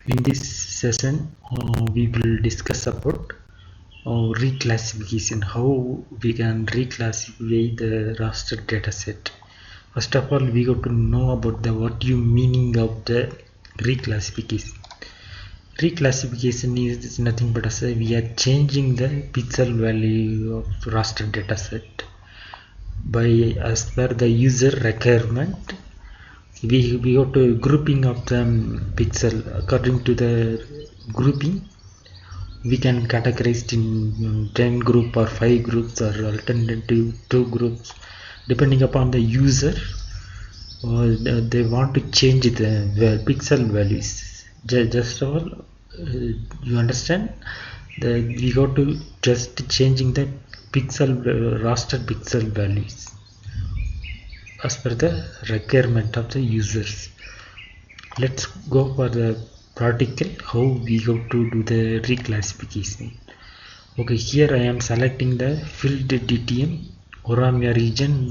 In this session, we will discuss about reclassification, how we can reclassify the raster dataset. First of all, we got to know about the what you meaning of the reclassification. Reclassification is nothing but as we are changing the pixel value of raster dataset by as per the user requirement. We go to grouping of the pixel according to the grouping. We can categorize it in 10 group or 5 groups or alternative 2 groups depending upon the user. They want to change the pixel values. Just all you understand that we go to just changing the pixel raster pixel values as per the requirement of the users. Let's go for the practical how we go to do the reclassification. Okay, here I am selecting the field DTM Oromia region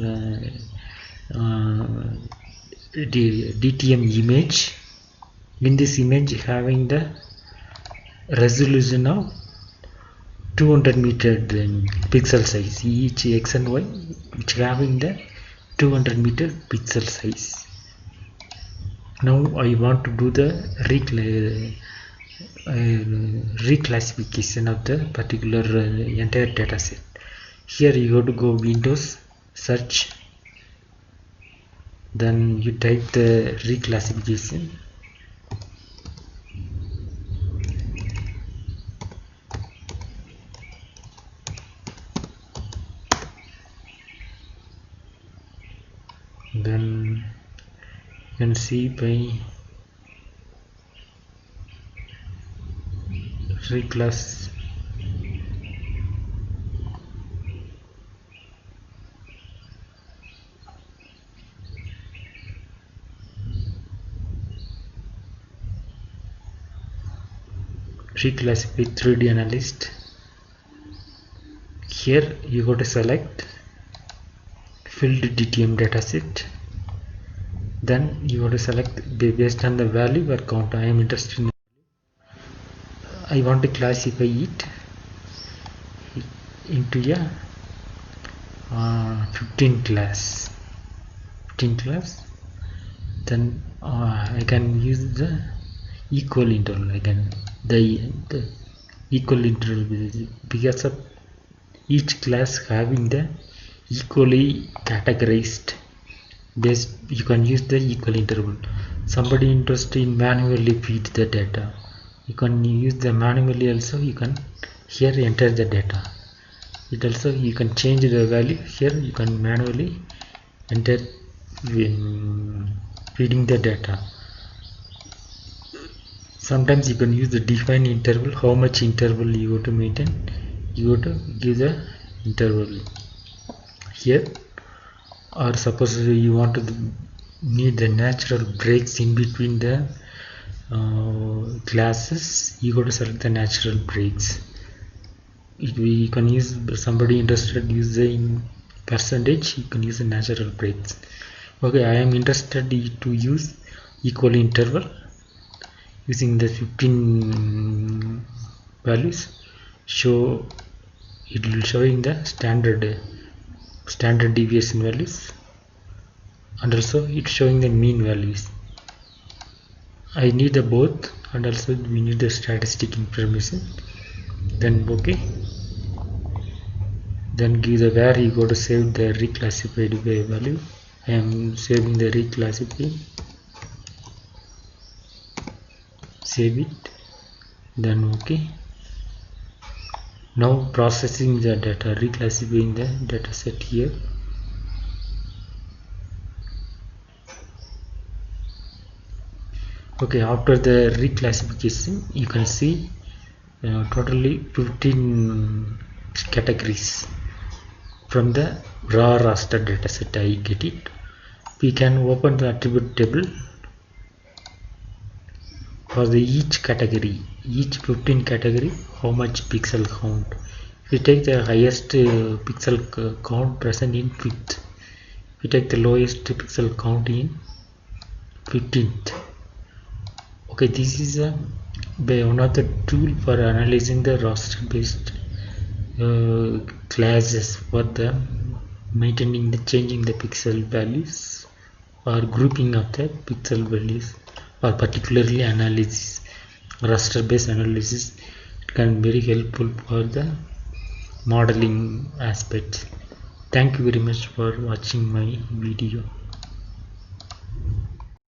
DTM image. In this image having the resolution of 200 meter pixel size, each x and y which having the 200 meter pixel size. Now I want to do the reclassification of the particular entire dataset. Here you have to go Windows, search, then you type the reclassification. Then you can see by reclass reclassify 3D analyst. Here you go to select field DTM dataset, then you want to select based on the value or count. I am interested in, I want to classify it into a 15 class. Then I can use the equal interval. I can the equal interval because of each class having the equally categorized base. You can use the equal interval. Somebody interested in manually feed the data, you can use the manually also. You can here enter the data. It also you can change the value. Here you can manually enter feeding the data. Sometimes you can use the define interval. How much interval you want to maintain, you want to give the interval here. Or suppose you want to need the natural breaks in between the classes, you go to select the natural breaks. You can use, somebody interested use the percentage, you can use the natural breaks. Okay, I am interested to use equal interval using the 15 values. Show it will showing the standard deviation values, and also it's showing the mean values. I need the both, and also we need the statistic information. Then okay, then give the where you go to save the reclassified value. I am saving the reclassify, save it, then okay. Now processing the data, reclassifying the data set here. Okay, after the reclassification you can see totally 15 categories from the raw raster dataset. I get it. We can open the attribute table for the each category, each 15 category, how much pixel count. If we take the highest pixel count present in 5th, we take the lowest pixel count in 15th. Okay, this is a by one of the tool for analyzing the raster based classes for the maintaining the changing the pixel values or grouping of the pixel values, or particularly analysis, raster based analysis. It can be very helpful for the modeling aspects. Thank you very much for watching my video.